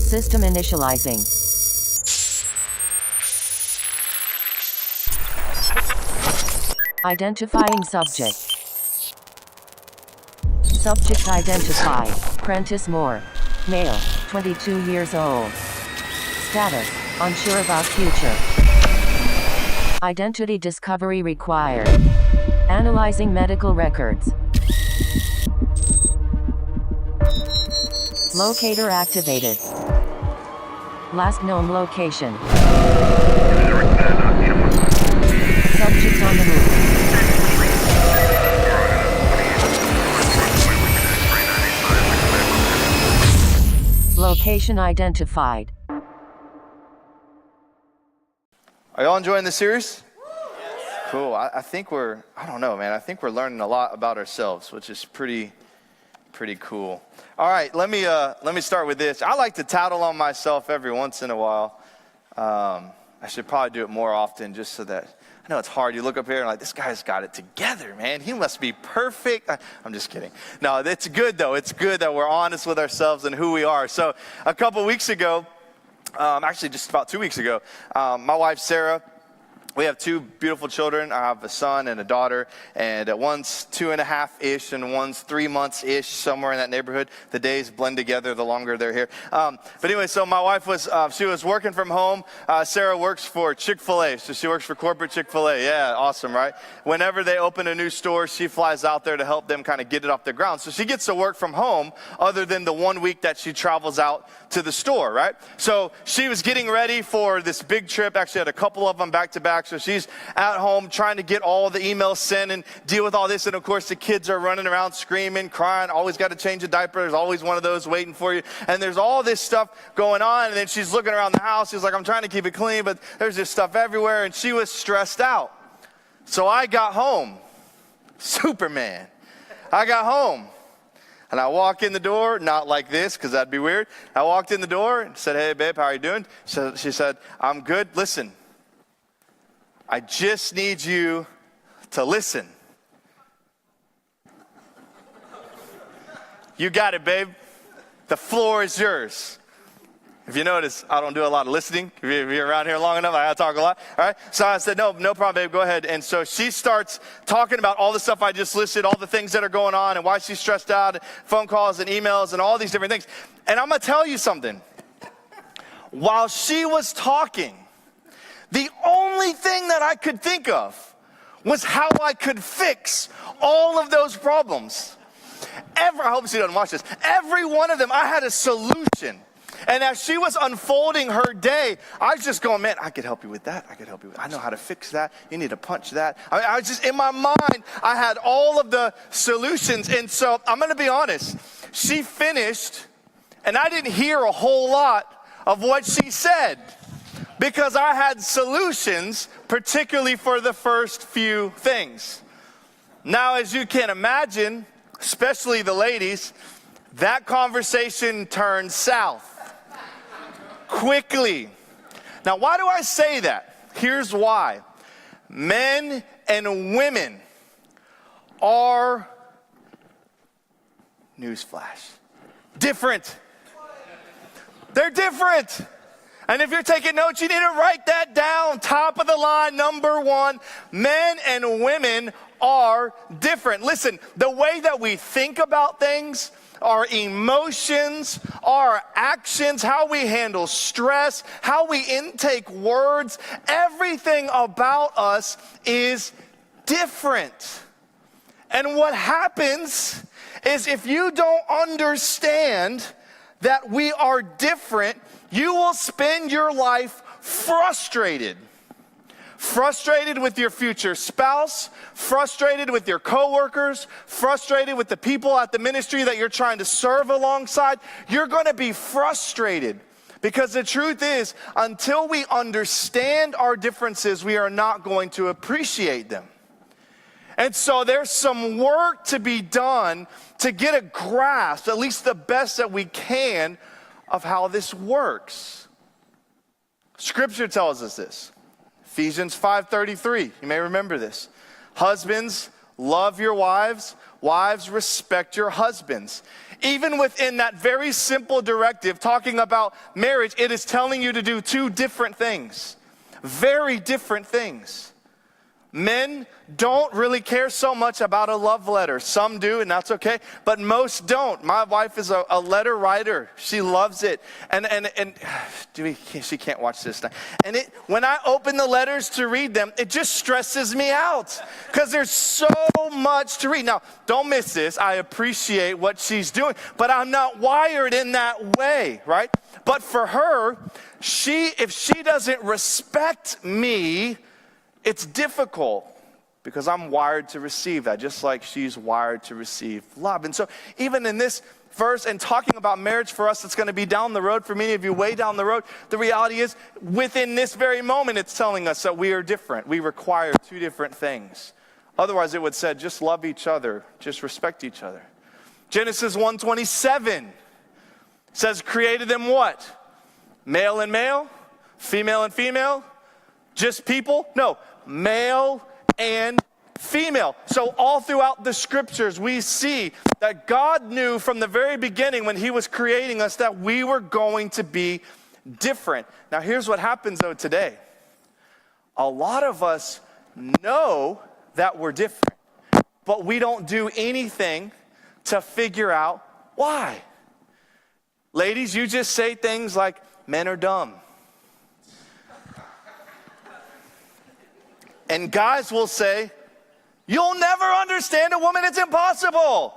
System initializing. Identifying subject. Subject identified. Prentice Moore. Male, 22 years old. Status, unsure about future. Identity discovery required. Analyzing medical records. Locator activated. Last known location. Subject on the move. Location identified. Are y'all enjoying the series? Cool. I think I don't know, man. I think we're learning a lot about ourselves, which is pretty cool. All right, let me start with this. I like to tattle on myself every once in a while. I should probably do it more often just so that, I know it's hard. You look up here and like, this guy's got it together, man. He must be perfect. I'm just kidding. No, it's good though. It's good that we're honest with ourselves and who we are. So a couple weeks ago, actually just about 2 weeks ago, my wife, Sarah, we have two beautiful children. I have a son and a daughter, and one's 2.5-ish and one's 3 months-ish, somewhere in that neighborhood. The days blend together the longer they're here. But anyway, so my wife she was working from home. Sarah works for Chick-fil-A, so she works for corporate Chick-fil-A. Yeah, awesome, right? Whenever they open a new store, she flies out there to help them kind of get it off the ground. So she gets to work from home other than the 1 week that she travels out to the store, right? So she was getting ready for this big trip, actually had a couple of them back to back. So she's at home trying to get all the emails sent and deal with all this. And of course the kids are running around screaming, crying, always got to change a diaper. There's always one of those waiting for you. And there's all this stuff going on. And then she's looking around the house. She's like, I'm trying to keep it clean, but there's this stuff everywhere. And she was stressed out. So I got home. Superman. I got home. And I walk in the door, not like this, because that'd be weird. I walked in the door and said, hey, babe, how are you doing? So she said, I'm good. Listen, I just need you to listen. You got it, babe. The floor is yours. If you notice, I don't do a lot of listening. If you're around here long enough, I talk a lot. All right. So I said, no problem, babe. Go ahead. And so she starts talking about all the stuff I just listed, all the things that are going on and why she's stressed out, phone calls and emails and all these different things. And I'm going to tell you something. While she was talking, the only thing that I could think of was how I could fix all of those problems. I hope she doesn't watch this. Every one of them, I had a solution. And as she was unfolding her day, I was just going, man, I could help you with that. I know how to fix that. You need to punch that. I was just, in my mind, I had all of the solutions. And so I'm going to be honest. She finished, and I didn't hear a whole lot of what she said because I had solutions, particularly for the first few things. Now, as you can imagine, especially the ladies, that conversation turned south. Quickly. Now, why do I say that? Here's why. Men and women are, newsflash, different. They're different. And if you're taking notes, you need to write that down. Top of the line, number one, men and women are different. Listen, the way that we think about things, our emotions, our actions, how we handle stress, how we intake words, everything about us is different. And what happens is if you don't understand that we are different, you will spend your life frustrated. Frustrated with your future spouse, frustrated with your coworkers, frustrated with the people at the ministry that you're trying to serve alongside. You're going to be frustrated because the truth is, until we understand our differences, we are not going to appreciate them. And so there's some work to be done to get a grasp, at least the best that we can, of how this works. Scripture tells us this. Ephesians 5:33, you may remember this. Husbands, love your wives Wives, respect your husbands. Even within that very simple directive, talking about marriage, it is telling you to do two different things. Very different things. Men don't really care so much about a love letter. Some do, and that's okay, but most don't. My wife is a letter writer. She loves it. And she can't watch this now. And when I open the letters to read them, it just stresses me out because there's so much to read. Now, don't miss this. I appreciate what she's doing, but I'm not wired in that way, right? But for her, if she doesn't respect me, it's difficult because I'm wired to receive that, just like she's wired to receive love. And so even in this verse and talking about marriage for us, it's going to be down the road for many of you, way down the road. The reality is within this very moment, it's telling us that we are different. We require two different things. Otherwise, it would say, just love each other, just respect each other. Genesis 1:27 says, created them what? Male and male? Female and female? Just people? No, male and female. So all throughout the scriptures, we see that God knew from the very beginning when he was creating us that we were going to be different. Now here's what happens though today. A lot of us know that we're different, but we don't do anything to figure out why. Ladies, you just say things like, men are dumb. And guys will say, you'll never understand a woman, it's impossible.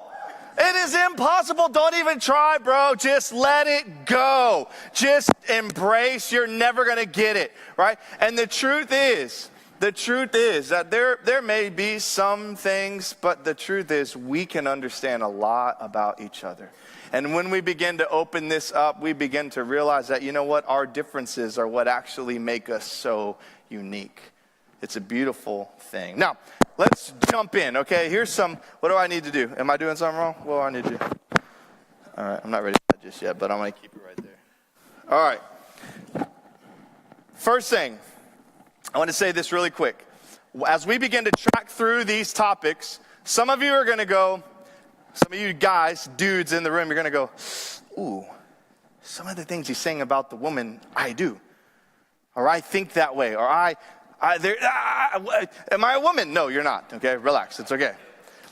It is impossible, don't even try, bro. Just let it go. Just embrace, you're never gonna get it, right? And the truth is that there may be some things, but the truth is we can understand a lot about each other. And when we begin to open this up, we begin to realize that, you know what, our differences are what actually make us so unique. It's a beautiful thing. Now, let's jump in, okay? What do I need to do? Am I doing something wrong? What do I need to do? All right, I'm not ready for that just yet, but I'm going to keep it right there. All right. First thing, I want to say this really quick. As we begin to track through these topics, some of you are going to go, some of you guys, dudes in the room, you're going to go, ooh, some of the things he's saying about the woman, I do. Or I think that way, or am I a woman? No, you're not, okay? Relax, it's okay.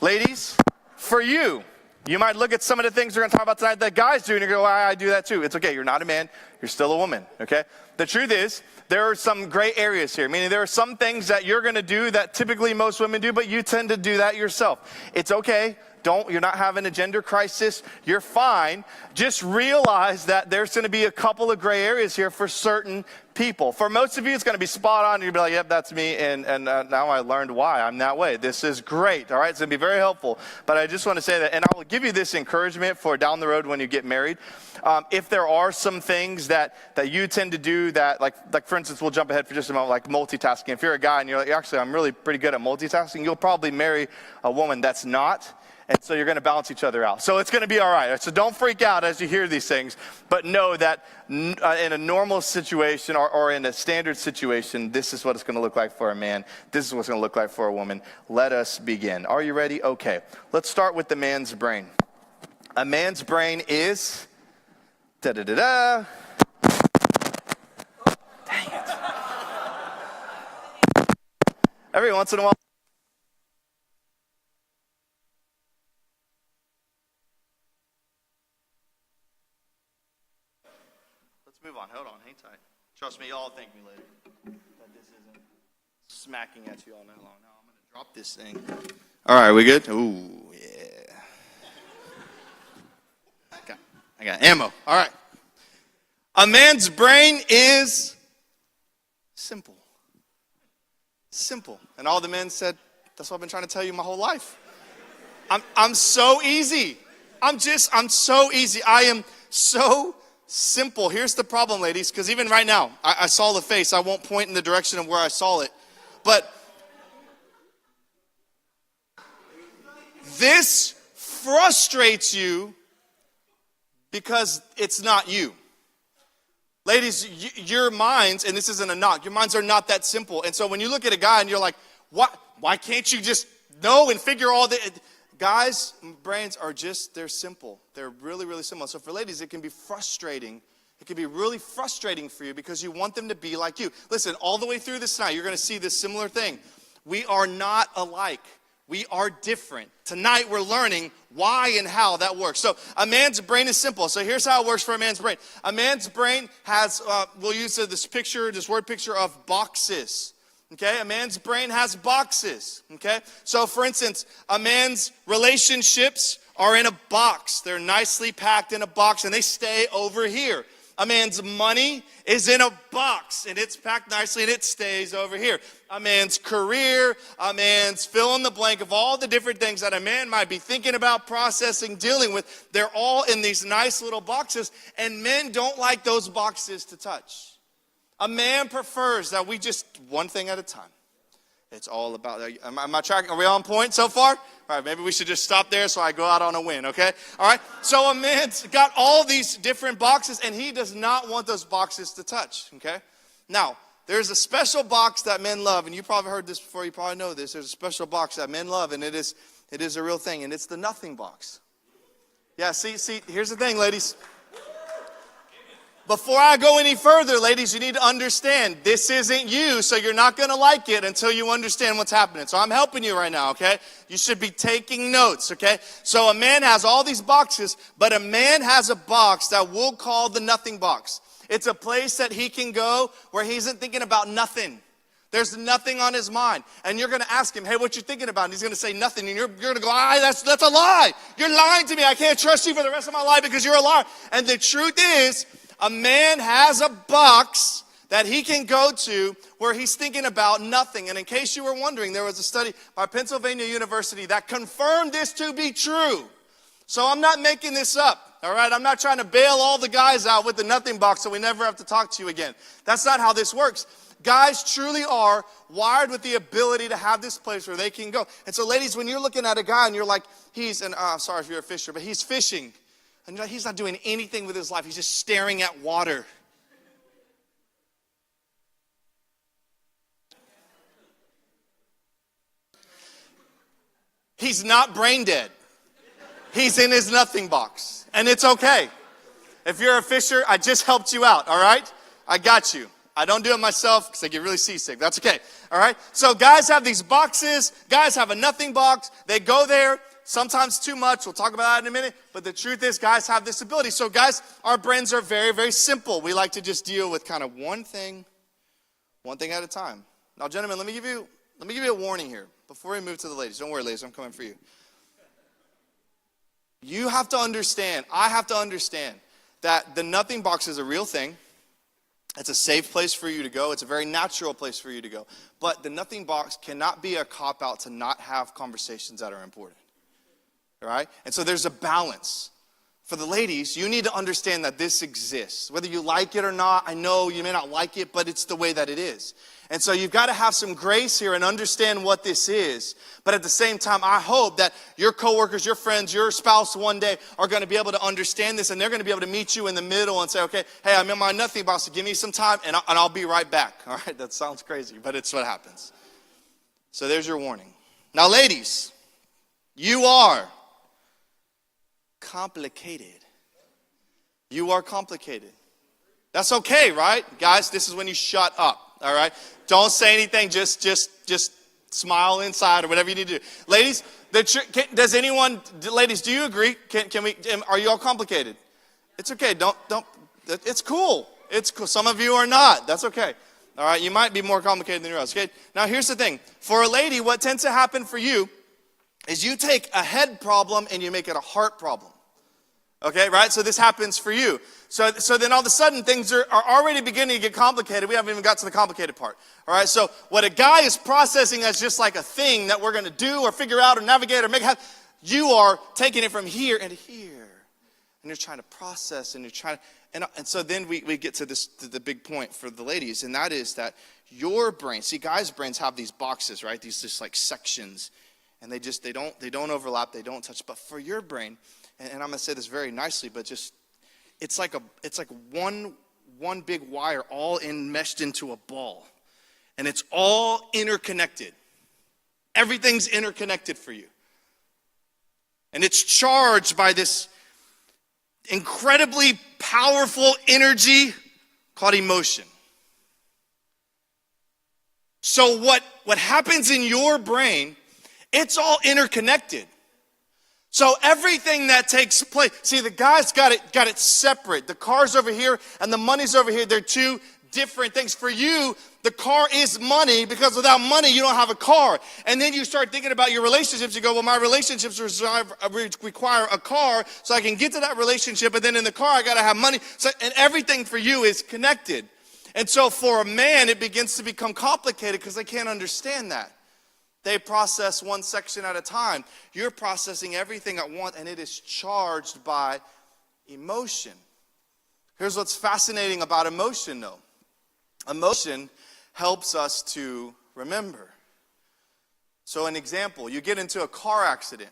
Ladies, for you might look at some of the things we're going to talk about tonight that guys do, and you go, I do that too. It's okay, you're not a man, you're still a woman, okay? The truth is, there are some gray areas here, meaning there are some things that you're going to do that typically most women do, but you tend to do that yourself. It's okay. You're not having a gender crisis. You're fine. Just realize that there's going to be a couple of gray areas here for certain people. For most of you, it's going to be spot on. You'll be like, yep, that's me. And now I learned why I'm that way. This is great. All right. It's going to be very helpful. But I just want to say that, and I will give you this encouragement for down the road when you get married. If there are some things that you tend to do that, like for instance, we'll jump ahead for just a moment, like multitasking. If you're a guy and you're like, actually, I'm really pretty good at multitasking, you'll probably marry a woman that's not. And so you're going to balance each other out. So it's going to be all right. So don't freak out as you hear these things. But know that in a normal situation or in a standard situation, this is what it's going to look like for a man. This is what it's going to look like for a woman. Let us begin. Are you ready? Okay. Let's start with the man's brain. A man's brain is... da-da-da-da. Dang it. Every once in a while... Move on. Hold on. Hang tight. Trust me, y'all thank me later. That this isn't smacking at you all night long. Now I'm going to drop this thing. All right, we good? Ooh, yeah. I got ammo. All right. A man's brain is simple. Simple. And all the men said, that's what I've been trying to tell you my whole life. I'm so easy. I'm so easy. I am so simple. Here's the problem, ladies, because even right now, I saw the face. I won't point in the direction of where I saw it. But this frustrates you because it's not you. Ladies, your minds, and this isn't a knock, your minds are not that simple. And so when you look at a guy and you're like, why can't you just know and figure all the... guys' brains are they're simple. They're really, really simple. So for ladies, it can be frustrating. It can be really frustrating for you because you want them to be like you. Listen, all the way through this tonight, you're going to see this similar thing. We are not alike. We are different. Tonight, we're learning why and how that works. So a man's brain is simple. So here's how it works for a man's brain. A man's brain has, we'll use this word picture of boxes. Okay, a man's brain has boxes. Okay, so for instance, a man's relationships are in a box. They're nicely packed in a box and they stay over here. A man's money is in a box and it's packed nicely and it stays over here. A man's career, a man's fill in the blank of all the different things that a man might be thinking about, processing, dealing with. They're all in these nice little boxes, and men don't like those boxes to touch. A man prefers that we just one thing at a time. It's all about, am I tracking? Are we on point so far? All right, maybe we should just stop there so I go out on a win, okay? All right, so a man's got all these different boxes, and he does not want those boxes to touch, okay? Now, there's a special box that men love, and you probably heard this before, you probably know this. There's a special box that men love, and it is a real thing, and it's the nothing box. Yeah, see, here's the thing, ladies. Before I go any further, ladies, you need to understand this isn't you, so you're not going to like it until you understand what's happening. So I'm helping you right now, okay? You should be taking notes, okay? So a man has all these boxes, but a man has a box that we'll call the nothing box. It's a place that he can go where he isn't thinking about nothing. There's nothing on his mind. And you're going to ask him, hey, what you thinking about? And he's going to say nothing. And you're going to go, that's a lie. You're lying to me. I can't trust you for the rest of my life because you're a liar. And the truth is, a man has a box that he can go to where he's thinking about nothing. And in case you were wondering, there was a study by Pennsylvania University that confirmed this to be true. So I'm not making this up, all right? I'm not trying to bail all the guys out with the nothing box so we never have to talk to you again. That's not how this works. Guys truly are wired with the ability to have this place where they can go. And so ladies, when you're looking at a guy and you're like, I'm sorry if you're a fisher, but he's fishing. And you're like, he's not doing anything with his life. He's just staring at water. He's not brain dead. He's in his nothing box. And it's okay. If you're a fisher, I just helped you out, all right? I got you. I don't do it myself because I get really seasick. That's okay, all right? So guys have these boxes. Guys have a nothing box. They go there. Sometimes too much. We'll talk about that in a minute. But the truth is, guys have this ability. So guys, our brains are very, very simple. We like to just deal with kind of one thing at a time. Now, gentlemen, let me give you a warning here before we move to the ladies. Don't worry, ladies, I'm coming for you. You have to understand, I have to understand that the nothing box is a real thing. It's a safe place for you to go. It's a very natural place for you to go. But the nothing box cannot be a cop-out to not have conversations that are important. All right? And so there's a balance. For the ladies, you need to understand that this exists. Whether you like it or not, I know you may not like it, but it's the way that it is. And so you've got to have some grace here and understand what this is. But at the same time, I hope that your coworkers, your friends, your spouse one day are going to be able to understand this, and they're going to be able to meet you in the middle and say, okay, hey, I'm in my nothing box, so give me some time, and I'll be right back. All right? That sounds crazy, but it's what happens. So there's your warning. Now, ladies, you are complicated. You are complicated. That's okay, right? Guys, this is when you shut up, all right? Don't say anything, just smile inside or whatever you need to do. Ladies, ladies, do you agree? Are you all complicated? It's okay, it's cool. It's cool. Some of you are not. That's okay. All right, you might be more complicated than your else. Okay, now here's the thing. For a lady, what tends to happen for you is you take a head problem and you make it a heart problem. Okay, right? So this happens for you. So then all of a sudden things are already beginning to get complicated. We haven't even got to the complicated part. All right, so what a guy is processing as just like a thing that we're going to do or figure out or navigate or make happen, you are taking it from here and here. And you're trying to process and you're trying to, and so then we get to the big point for the ladies, and that is that your brain, see, guys' brains have these boxes, right? These just like sections. And they don't overlap, they don't touch. But for your brain, and I'm going to say this very nicely, but just it's like one big wire all meshed into a ball. And it's all interconnected. Everything's interconnected for you. And it's charged by this incredibly powerful energy called emotion. So what happens in your brain, it's all interconnected. So everything that takes place, see, the guy's got it separate. The car's over here and the money's over here. They're two different things. For you, the car is money, because without money, you don't have a car. And then you start thinking about your relationships. You go, well, my relationships require a car so I can get to that relationship. And then in the car, I got to have money. So, and everything for you is connected. And so for a man, it begins to become complicated because they can't understand that. They process one section at a time. You're processing everything at once, and it is charged by emotion. Here's what's fascinating about emotion, though. Emotion helps us to remember. So an example, you get into a car accident.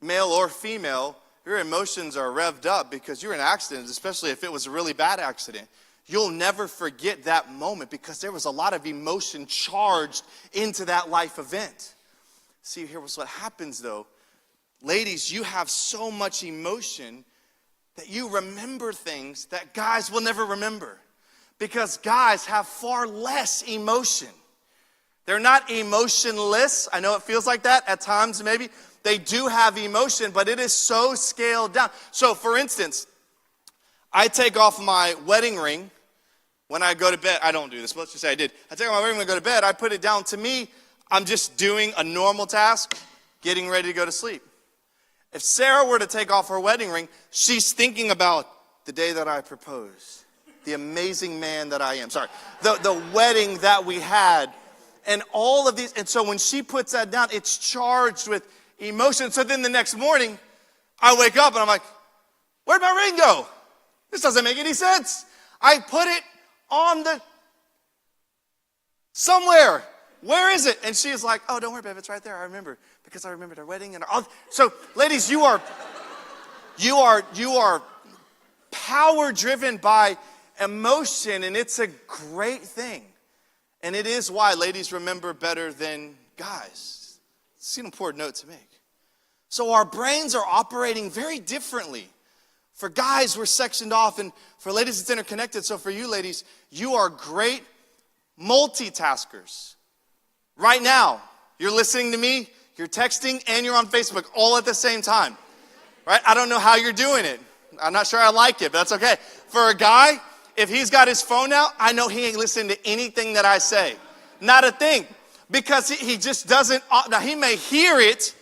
Male or female, your emotions are revved up because you're in an accident, especially if it was a really bad accident. You'll never forget that moment because there was a lot of emotion charged into that life event. See, here's what happens though. Ladies, you have so much emotion that you remember things that guys will never remember. Because guys have far less emotion. They're not emotionless. I know it feels like that at times maybe. They do have emotion, but it is so scaled down. So for instance, I take off my wedding ring when I go to bed. I don't do this, but let's just say I did. I take off my wedding ring when I go to bed. I put it down. To me, I'm just doing a normal task, getting ready to go to sleep. If Sarah were to take off her wedding ring, she's thinking about the day that I proposed. The amazing man that I am. Sorry. The wedding that we had. And all of these. And so when she puts that down, it's charged with emotion. So then the next morning, I wake up and I'm like, where'd my ring go? This doesn't make any sense. I put it on somewhere. Where is it? And she's like, oh, don't worry, babe. It's right there. I remember. Because I remembered our wedding. So ladies, you are power driven by emotion, and it's a great thing. And it is why ladies remember better than guys. It's an important note to make. So our brains are operating very differently. For guys, we're sectioned off, and for ladies, it's interconnected. So for you ladies, you are great multitaskers. Right now, you're listening to me, you're texting, and you're on Facebook all at the same time. Right? I don't know how you're doing it. I'm not sure I like it, but that's okay. For a guy, if he's got his phone out, I know he ain't listening to anything that I say. Not a thing. Because he just doesn't, now he may hear it,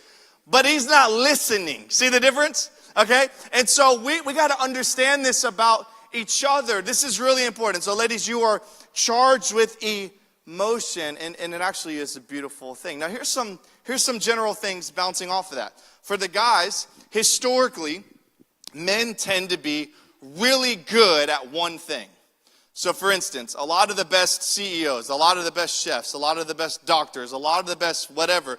but he's not listening. See the difference? Okay? And so we got to understand this about each other. This is really important. So ladies, you are charged with emotion, and it actually is a beautiful thing. Now here's some general things bouncing off of that. For the guys, historically, men tend to be really good at one thing. So for instance, a lot of the best CEOs, a lot of the best chefs, a lot of the best doctors, a lot of the best whatever,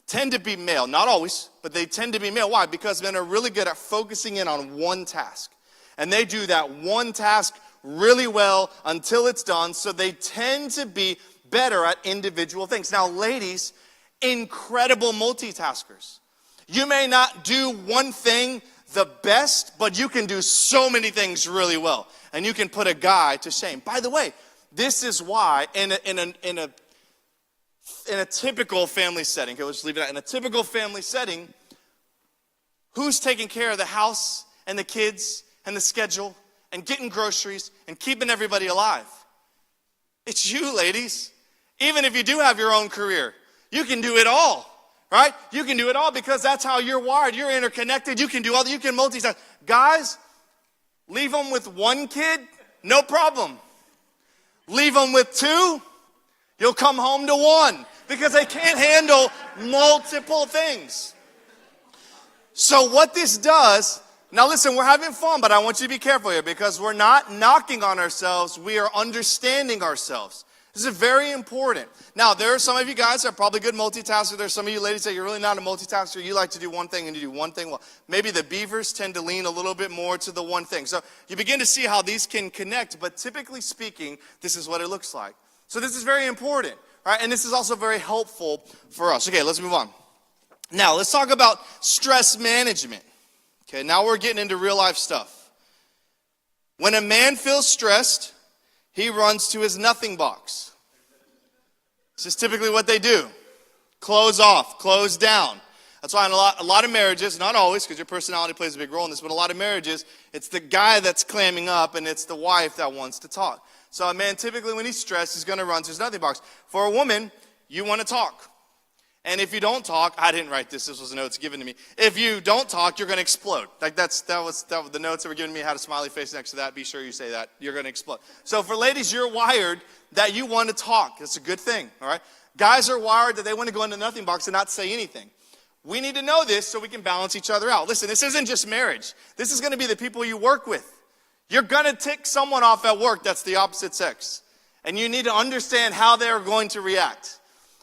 tend to be male. Not always, but they tend to be male. Why? Because men are really good at focusing in on one task. And they do that one task really well until it's done. So they tend to be better at individual things. Now ladies, incredible multitaskers. You may not do one thing the best, but you can do so many things really well. And you can put a guy to shame. By the way, this is why in a typical family setting, okay, we'll just leave it at, in a typical family setting, who's taking care of the house and the kids and the schedule and getting groceries and keeping everybody alive? It's you, ladies. Even if you do have your own career, you can do it all. Right? You can do it all because that's how you're wired. You're interconnected. You can do all that. You can multitask. Guys, leave them with one kid, no problem. Leave them with two, you'll come home to one because they can't handle multiple things. So what this does, now listen, we're having fun, but I want you to be careful here because we're not knocking on ourselves. We are understanding ourselves. This is very important. Now, there are some of you guys that are probably good multitaskers. There's some of you ladies that you're really not a multitasker. You like to do one thing and you do one thing well. Maybe the beavers tend to lean a little bit more to the one thing. So you begin to see how these can connect, but typically speaking, this is what it looks like. So this is very important, right? And this is also very helpful for us. Okay, let's move on. Now, let's talk about stress management. Okay, now we're getting into real life stuff. When a man feels stressed, he runs to his nothing box. This is typically what they do. Close off, close down. That's why in a lot of marriages, not always, because your personality plays a big role in this, but a lot of marriages, it's the guy that's clamming up and it's the wife that wants to talk. So a man typically when he's stressed, he's going to run to his nothing box. For a woman, you want to talk. And if you don't talk, I didn't write this was the notes given to me. If you don't talk, you're going to explode. Like that was the notes that were given to me, had a smiley face next to that. Be sure you say that. You're going to explode. So for ladies, you're wired that you want to talk. That's a good thing, all right? Guys are wired that they want to go into the nothing box and not say anything. We need to know this so we can balance each other out. Listen, this isn't just marriage. This is going to be the people you work with. You're going to tick someone off at work that's the opposite sex. And you need to understand how they're going to react.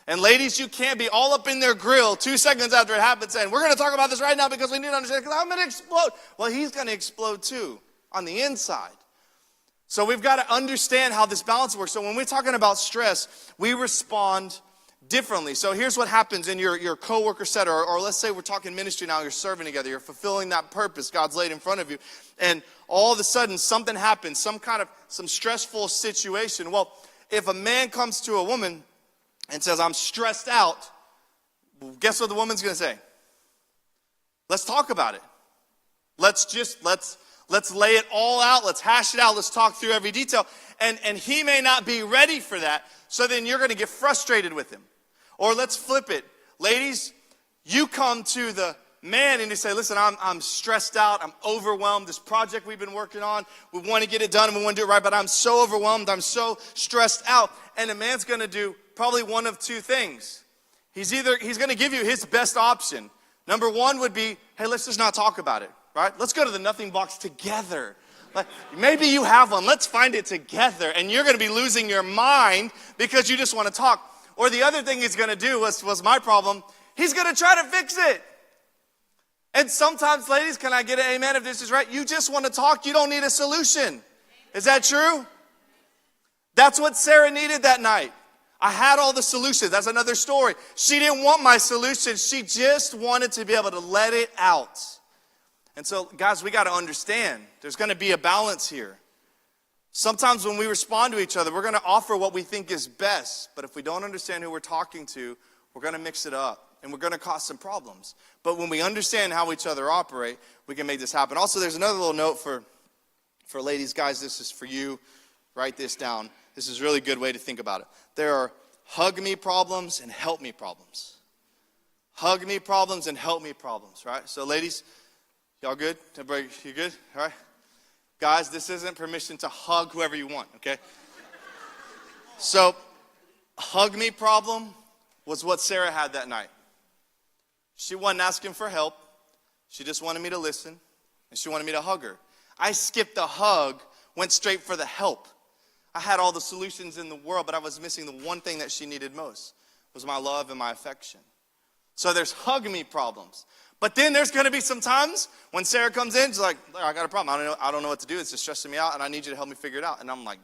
And ladies, you can't be all up in their grill 2 seconds after it happens saying, we're going to talk about this right now because we need to understand, because I'm going to explode. Well, he's going to explode too on the inside. So we've got to understand how this balance works. So when we're talking about stress, we respond differently. So here's what happens in your coworker set, or let's say we're talking ministry now, you're serving together, you're fulfilling that purpose God's laid in front of you, and all of a sudden something happens, some stressful situation. Well, if a man comes to a woman and says, I'm stressed out, guess what the woman's going to say? Let's talk about it. Let's lay it all out. Let's hash it out. Let's talk through every detail. And he may not be ready for that. So then you're going to get frustrated with him. Or let's flip it. Ladies, you come to the man and you say, listen, I'm stressed out. I'm overwhelmed. This project we've been working on, we want to get it done and we want to do it right, but I'm so overwhelmed. I'm so stressed out. And the man's going to do probably one of two things. He's going to give you his best option. Number one would be, hey, let's just not talk about it, right? Let's go to the nothing box together. Maybe you have one. Let's find it together. And you're going to be losing your mind because you just want to talk. Or the other thing he's going to do was my problem. He's going to try to fix it. And sometimes, ladies, can I get an amen if this is right? You just want to talk. You don't need a solution. Is that true? That's what Sarah needed that night. I had all the solutions. That's another story. She didn't want my solution. She just wanted to be able to let it out. And so, guys, we got to understand there's going to be a balance here. Sometimes when we respond to each other, we're going to offer what we think is best. But if we don't understand who we're talking to, we're going to mix it up. And we're going to cause some problems. But when we understand how each other operate, we can make this happen. Also, there's another little note for ladies. Guys, this is for you. Write this down. This is a really good way to think about it. There are hug me problems and help me problems. Hug me problems and help me problems, right? So ladies, y'all good? Everybody, you good? All right. Guys, this isn't permission to hug whoever you want, okay? So, hug me problem was what Sarah had that night. She wasn't asking for help. She just wanted me to listen, and she wanted me to hug her. I skipped the hug, went straight for the help. I had all the solutions in the world, but I was missing the one thing that she needed most, was my love and my affection. So there's hug me problems. But then there's going to be some times when Sarah comes in, she's like, I got a problem. I don't know what to do. It's just stressing me out, and I need you to help me figure it out. And I'm like,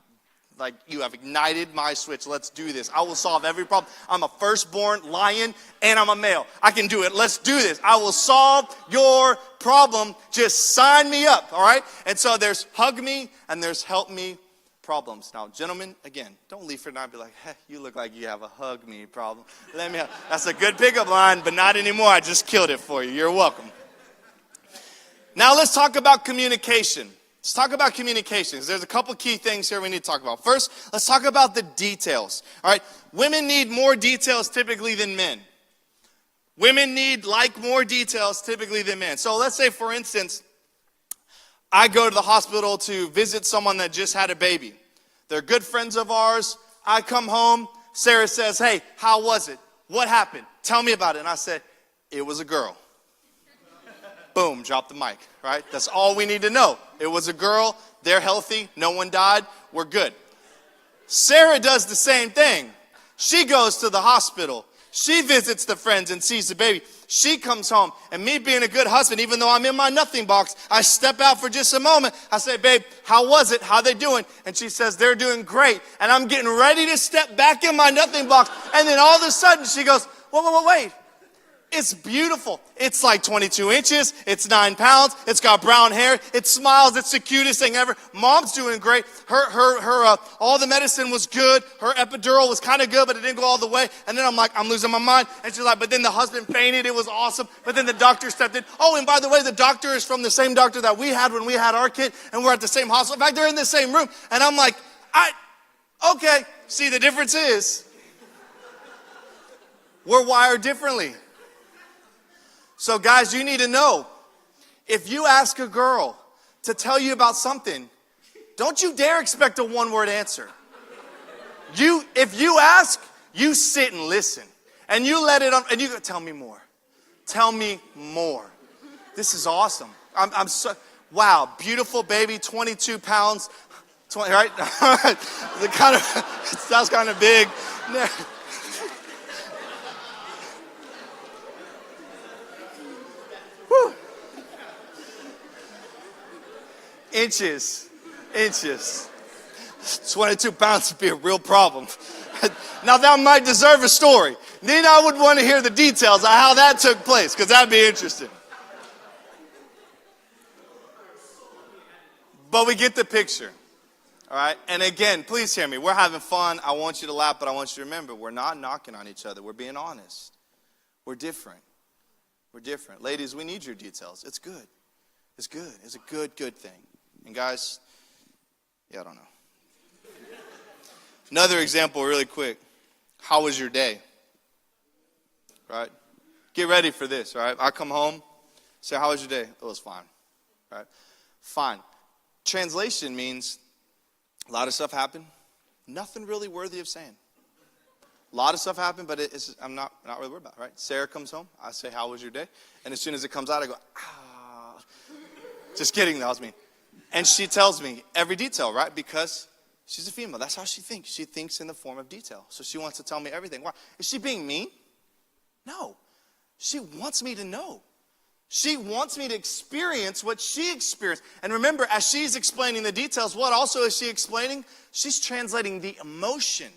you have ignited my switch. Let's do this. I will solve every problem. I'm a firstborn lion, and I'm a male. I can do it. Let's do this. I will solve your problem. Just sign me up, all right? And so there's hug me, and there's help me problems. Now, gentlemen, again, don't leave for tonight and be like, hey, you look like you have a hug me problem. That's a good pickup line, but not anymore. I just killed it for you. You're welcome. Now let's talk about communication. Let's talk about communications. There's a couple key things here we need to talk about. First, let's talk about the details. All right, women need more details typically than men. Women need more details typically than men. So let's say, for instance, I go to the hospital to visit someone that just had a baby. They're good friends of ours. I come home. Sarah says, hey, how was it? What happened? Tell me about it. And I said, it was a girl. Boom, drop the mic, right? That's all we need to know. It was a girl. They're healthy. No one died. We're good. Sarah does the same thing. She goes to the hospital. She visits the friends and sees the baby. She comes home, and me being a good husband, even though I'm in my nothing box, I step out for just a moment. I say, babe, how was it? How they doing? And she says, they're doing great. And I'm getting ready to step back in my nothing box. And then all of a sudden she goes, wait. It's beautiful. It's like 22 inches. It's 9 pounds. It's got brown hair. It smiles. It's the cutest thing ever. Mom's doing great. Her all the medicine was good. Her epidural was kind of good, but it didn't go all the way. And then I'm like, I'm losing my mind. And she's like, but then the husband fainted. It was awesome. But then the doctor stepped in. Oh, and by the way, the doctor is from the same doctor that we had when we had our kid, and we're at the same hospital. In fact, they're in the same room. And I'm like, okay. See, the difference is we're wired differently. So guys, you need to know, if you ask a girl to tell you about something, don't you dare expect a one-word answer. If you ask, you sit and listen. And you let it on, and you go, tell me more. Tell me more. This is awesome. I'm so, wow, beautiful baby, 22 pounds, 20, right? It sounds kind of big. Inches. 22 pounds would be a real problem. Now that might deserve a story. Then I would want to hear the details of how that took place, because that'd be interesting. But we get the picture. All right? And again, please hear me. We're having fun. I want you to laugh, but I want you to remember, we're not knocking on each other. We're being honest. We're different. Ladies, we need your details. It's good. It's a good thing. And guys, I don't know. Another example really quick. How was your day? Right? Get ready for this, right? I come home, say, how was your day? It was fine. Right? Fine. Translation means a lot of stuff happened. Nothing really worthy of saying. A lot of stuff happened, but I'm not really worried about it, right? Sarah comes home. I say, how was your day? And as soon as it comes out, I go, Just kidding, that was me. And she tells me every detail, right? Because she's a female. That's how she thinks. She thinks in the form of detail. So she wants to tell me everything. Why? Is she being mean? No. She wants me to know. She wants me to experience what she experienced. And remember, as she's explaining the details, what also is she explaining? She's translating the emotion.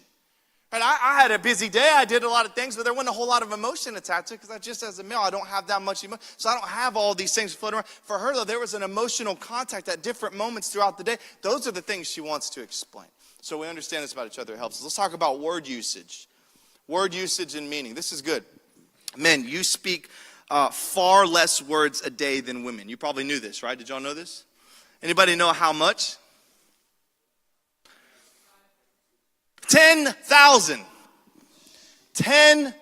Right? I had a busy day. I did a lot of things, but there wasn't a whole lot of emotion attached to it, because just as a male, I don't have that much emotion. So I don't have all these things floating around. For her, though, there was an emotional contact at different moments throughout the day. Those are the things she wants to explain. So we understand this about each other. It helps us. Let's talk about word usage. Word usage and meaning. This is good. Men, you speak far less words a day than women. You probably knew this, right? Did y'all know this? Anybody know how much? 10,000. 10,000.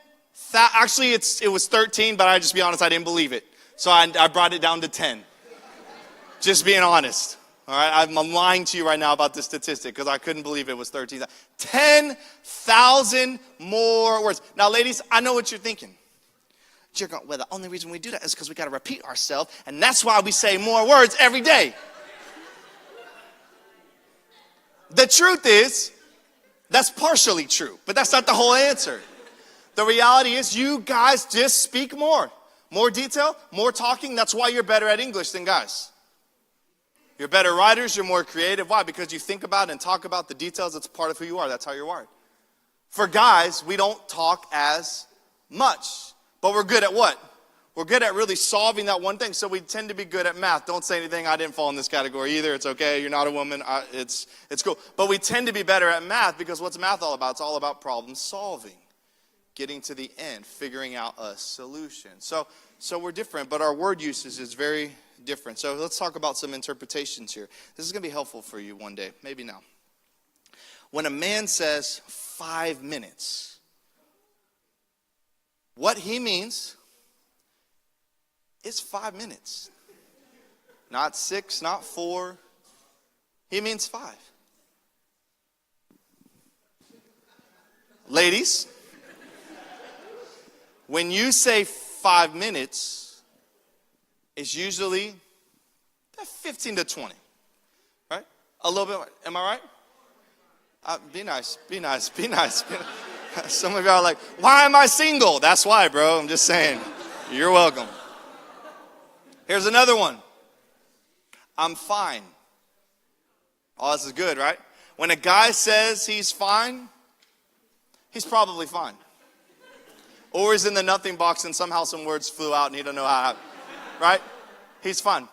Actually, it was 13, but I just be honest, I didn't believe it. So I brought it down to 10. Just being honest. All right, I'm lying to you right now about this statistic because I couldn't believe it was 13. 10,000 more words. Now, ladies, I know what you're thinking. You're going, well, the only reason we do that is because we got to repeat ourselves, and that's why we say more words every day. The truth is, that's partially true, but that's not the whole answer. The reality is you guys just speak more. More detail, more talking. That's why you're better at English than guys. You're better writers, you're more creative. Why? Because you think about and talk about the details. That's part of who you are. That's how you're wired. For guys, we don't talk as much, but we're good at what? We're good at really solving that one thing. So we tend to be good at math. Don't say anything. I didn't fall in this category either. It's okay. You're not a woman. It's cool. But we tend to be better at math because what's math all about? It's all about problem solving, getting to the end, figuring out a solution. So we're different, but our word usage is very different. So let's talk about some interpretations here. This is going to be helpful for you one day, maybe now. When a man says 5 minutes, what he means is 5 minutes. Not 6, not 4. He means 5. Ladies, when you say 5 minutes, it's usually 15 to 20. Right? A little bit. Am I right? Be nice. Some of y'all are like, why am I single? That's why, bro. I'm just saying. You're welcome. Here's another one. I'm fine. Oh, this is good, right? When a guy says he's fine, he's probably fine. Or he's in the nothing box and somehow some words flew out and he don't know how to, right? He's fine.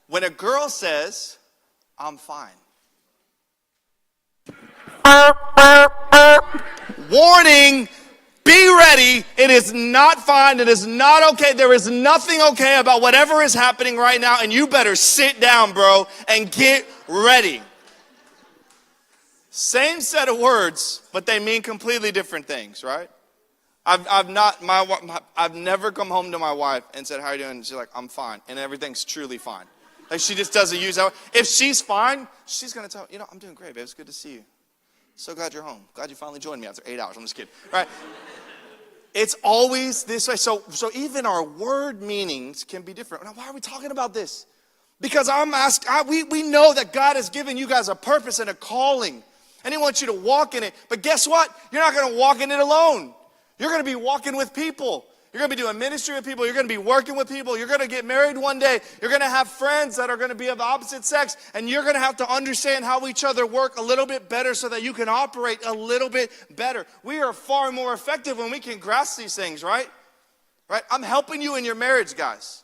When a girl says, I'm fine. Warning, be ready. It is not fine. It is not okay. There is nothing okay about whatever is happening right now, and you better sit down, bro, and get ready. Same set of words, but they mean completely different things, right? I've never come home to my wife and said, how are you doing? And she's like, I'm fine. And everything's truly fine. Like, she just doesn't use that. If she's fine, she's going to tell, I'm doing great, babe. It's good to see you. So glad you're home. Glad you finally joined me after 8 hours. I'm just kidding. Right? It's always this way. So even our word meanings can be different. Now, why are we talking about this? Because we know that God has given you guys a purpose and a calling. And he wants you to walk in it. But guess what? You're not going to walk in it alone. You're going to be walking with people. You're going to be doing ministry with people. You're going to be working with people. You're going to get married one day. You're going to have friends that are going to be of the opposite sex. And you're going to have to understand how each other work a little bit better so that you can operate a little bit better. We are far more effective when we can grasp these things, right? Right? I'm helping you in your marriage, guys.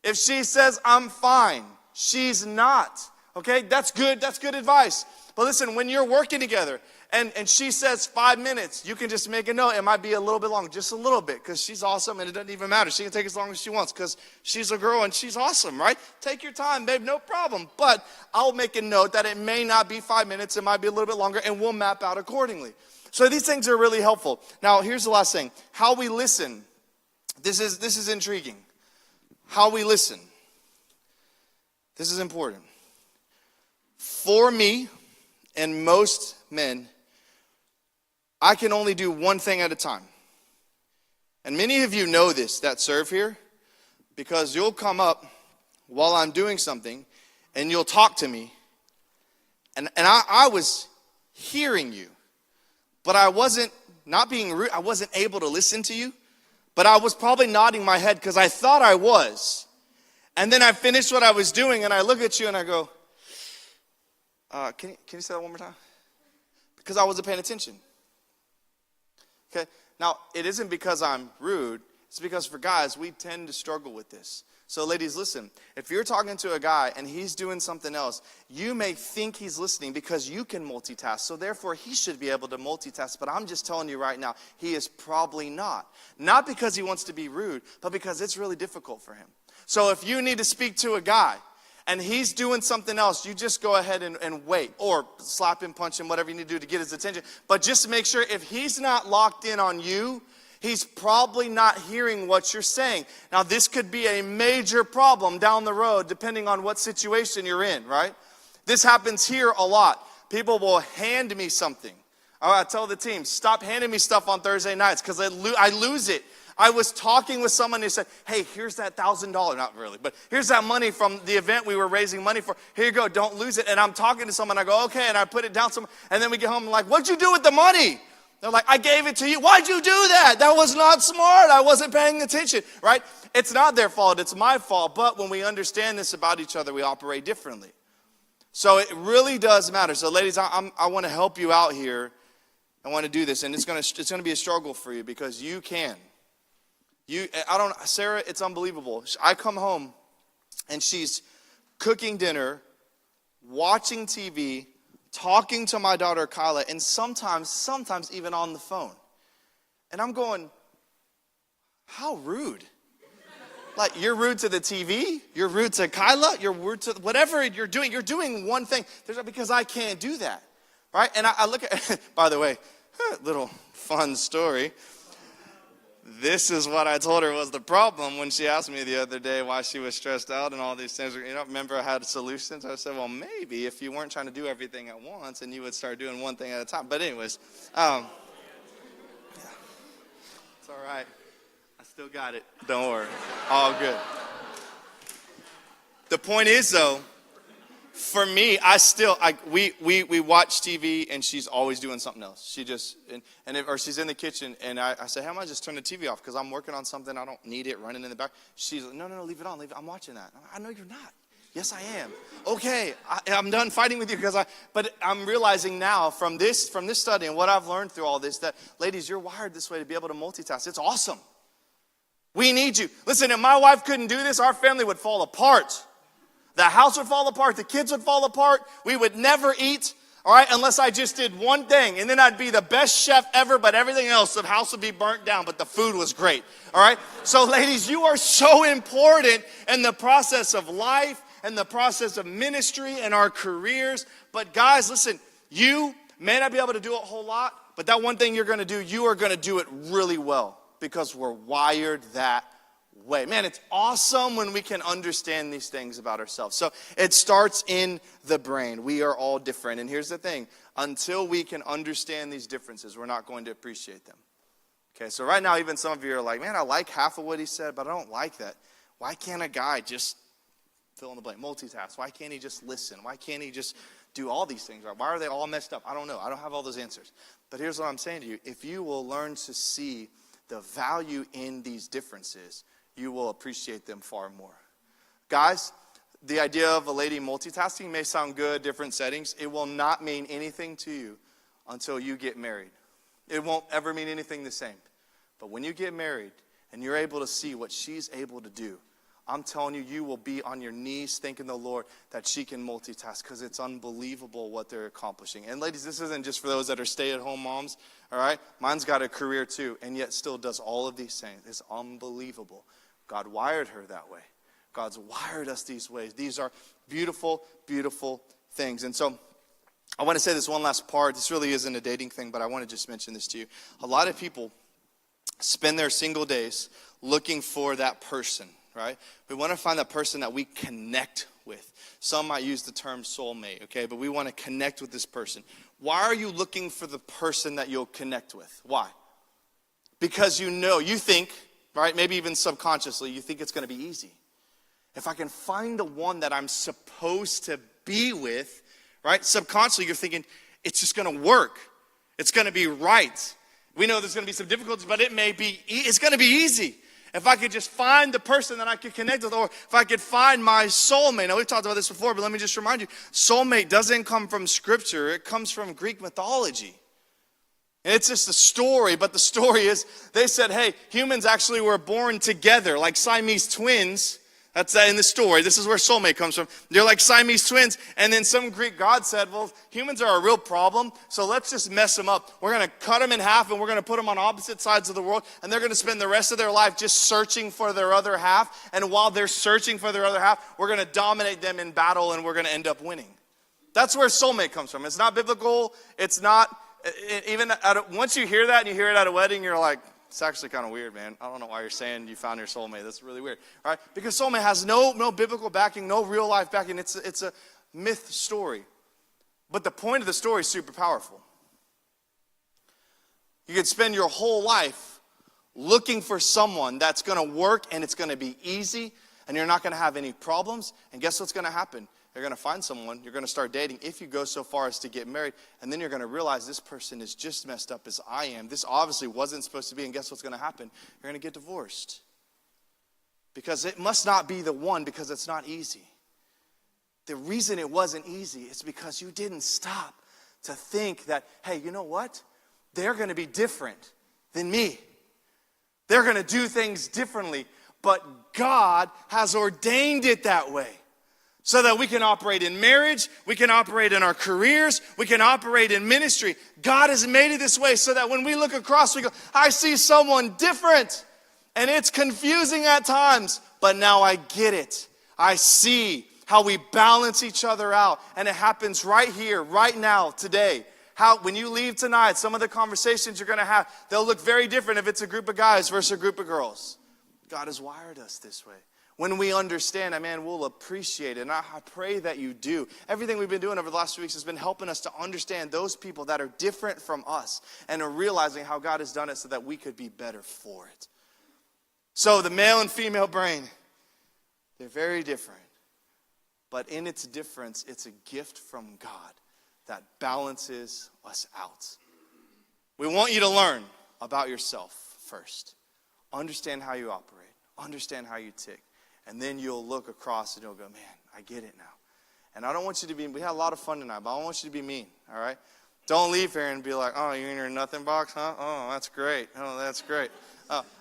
If she says, I'm fine, she's not. Okay? That's good. That's good advice. But listen, when you're working together, and she says 5 minutes, you can just make a note. It might be a little bit long, just a little bit, because she's awesome and it doesn't even matter. She can take as long as she wants because she's a girl and she's awesome, right? Take your time, babe, no problem. But I'll make a note that it may not be 5 minutes. It might be a little bit longer, and we'll map out accordingly. So these things are really helpful. Now, here's the last thing. How we listen. This is intriguing. How we listen. This is important. For me and most men, I can only do one thing at a time. And many of you know this that serve here, because you'll come up while I'm doing something and you'll talk to me. And I was hearing you, but I wasn't, not being rude, I wasn't able to listen to you, but I was probably nodding my head because I thought I was. And then I finished what I was doing and I look at you and I go, can you say that one more time? Because I wasn't paying attention. Okay, now it isn't because I'm rude. It's because for guys, we tend to struggle with this. So ladies, listen, if you're talking to a guy and he's doing something else, you may think he's listening because you can multitask. So therefore, he should be able to multitask. But I'm just telling you right now, he is probably not. Not because he wants to be rude, but because it's really difficult for him. So if you need to speak to a guy, and he's doing something else, you just go ahead and wait. Or slap him, punch him, whatever you need to do to get his attention. But just make sure if he's not locked in on you, he's probably not hearing what you're saying. Now, this could be a major problem down the road, depending on what situation you're in, right? This happens here a lot. People will hand me something. I tell the team, stop handing me stuff on Thursday nights because I lose it. I was talking with someone who said, hey, here's that $1,000. Not really, but here's that money from the event we were raising money for. Here you go, don't lose it. And I'm talking to someone, I go, okay, and I put it down somewhere. And then we get home and like, what'd you do with the money? They're like, I gave it to you. Why'd you do that? That was not smart. I wasn't paying attention, right? It's not their fault. It's my fault. But when we understand this about each other, we operate differently. So it really does matter. So ladies, I want to help you out here. I want to do this. And it's going to be a struggle for you because you can. Sarah, it's unbelievable. I come home and she's cooking dinner, watching TV, talking to my daughter Kyla, and sometimes even on the phone. And I'm going, how rude. Like, you're rude to the TV, you're rude to Kyla, you're rude to whatever you're doing one thing. Because I can't do that, right? And I look at, by the way, little fun story. This is what I told her was the problem when she asked me the other day why she was stressed out and all these things. Remember I had solutions? I said, well, maybe if you weren't trying to do everything at once and you would start doing one thing at a time. But anyways, yeah. It's all right. I still got it. Don't worry. All good. The point is, though, for me, we watch TV and she's always doing something else. She just, or she's in the kitchen and I say, hey, I'm going to just turn the TV off because I'm working on something. I don't need it running in the back. She's like, no, leave it on. I'm watching that. I know you're not. Yes, I am. Okay, I'm done fighting with you but I'm realizing now from this study and what I've learned through all this that, ladies, you're wired this way to be able to multitask. It's awesome. We need you. Listen, if my wife couldn't do this, our family would fall apart. The house would fall apart. The kids would fall apart. We would never eat, all right, unless I just did one thing. And then I'd be the best chef ever, but everything else, the house would be burnt down, but the food was great, all right? So, ladies, you are so important in the process of life and the process of ministry and our careers. But, guys, listen, you may not be able to do a whole lot, but that one thing you're going to do, you are going to do it really well because we're wired that way. Man, it's awesome when we can understand these things about ourselves. So it starts in the brain. We are all different. And here's the thing. Until we can understand these differences, we're not going to appreciate them. Okay, so right now, even some of you are like, man, I like half of what he said, but I don't like that. Why can't a guy just fill in the blank, multitask? Why can't he just listen? Why can't he just do all these things? Why are they all messed up? I don't know. I don't have all those answers. But here's what I'm saying to you. If you will learn to see the value in these differences, you will appreciate them far more. Guys, the idea of a lady multitasking may sound good, different settings. It will not mean anything to you until you get married. It won't ever mean anything the same. But when you get married and you're able to see what she's able to do, I'm telling you, you will be on your knees thanking the Lord that she can multitask because it's unbelievable what they're accomplishing. And ladies, this isn't just for those that are stay-at-home moms, all right? Mine's got a career too, and yet still does all of these things. It's unbelievable. God wired her that way. God's wired us these ways. These are beautiful, beautiful things. And so I want to say this one last part. This really isn't a dating thing, but I want to just mention this to you. A lot of people spend their single days looking for that person, right? We want to find that person that we connect with. Some might use the term soulmate, okay? But we want to connect with this person. Why are you looking for the person that you'll connect with? Why? Because you think, right? Maybe even subconsciously, you think it's going to be easy. If I can find the one that I'm supposed to be with, right? Subconsciously, you're thinking, it's just going to work. It's going to be right. We know there's going to be some difficulties, but it's going to be easy. If I could just find the person that I could connect with, or if I could find my soulmate. Now, we've talked about this before, but let me just remind you, soulmate doesn't come from Scripture. It comes from Greek mythology. And it's just a story, but the story is, they said, hey, humans actually were born together, like Siamese twins. That's in the story. This is where soulmate comes from. They're like Siamese twins. And then some Greek god said, well, humans are a real problem, so let's just mess them up. We're going to cut them in half, and we're going to put them on opposite sides of the world, and they're going to spend the rest of their life just searching for their other half. And while they're searching for their other half, we're going to dominate them in battle, and we're going to end up winning. That's where soulmate comes from. It's not biblical. It's not, once you hear that and you hear it at a wedding, you're like, it's actually kind of weird, man. I don't know why you're saying you found your soulmate. That's really weird, right? Because soulmate has no biblical backing, no real life backing. It's a myth story. But the point of the story is super powerful. You could spend your whole life looking for someone that's going to work, and it's going to be easy, and you're not going to have any problems. And guess what's going to happen? You're going to find someone, you're going to start dating if you go so far as to get married, and then you're going to realize this person is just messed up as I am. This obviously wasn't supposed to be, and guess what's going to happen? You're going to get divorced. Because it must not be the one, because it's not easy. The reason it wasn't easy is because you didn't stop to think that, hey, you know what? They're going to be different than me. They're going to do things differently, but God has ordained it that way. So that we can operate in marriage, we can operate in our careers, we can operate in ministry. God has made it this way so that when we look across, we go, I see someone different. And it's confusing at times, but now I get it. I see how we balance each other out. And it happens right here, right now, today. How when you leave tonight, some of the conversations you're going to have, they'll look very different if it's a group of guys versus a group of girls. God has wired us this way. When we understand, man, we'll appreciate it. And I pray that you do. Everything we've been doing over the last 2 weeks has been helping us to understand those people that are different from us and are realizing how God has done it so that we could be better for it. So the male and female brain, they're very different. But in its difference, it's a gift from God that balances us out. We want you to learn about yourself first. Understand how you operate. Understand how you tick. And then you'll look across and you'll go, man, I get it now. And I don't want you to be, we had a lot of fun tonight, but I don't want you to be mean, all right? Don't leave here and be like, oh, you're in your nothing box, huh? Oh, that's great. Oh, that's great.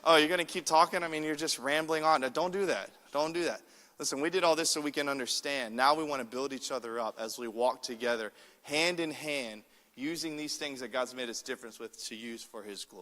Oh, you're going to keep talking? I mean, you're just rambling on. Now, don't do that. Don't do that. Listen, we did all this so we can understand. Now we want to build each other up as we walk together, hand in hand, using these things that God's made us different with to use for his glory.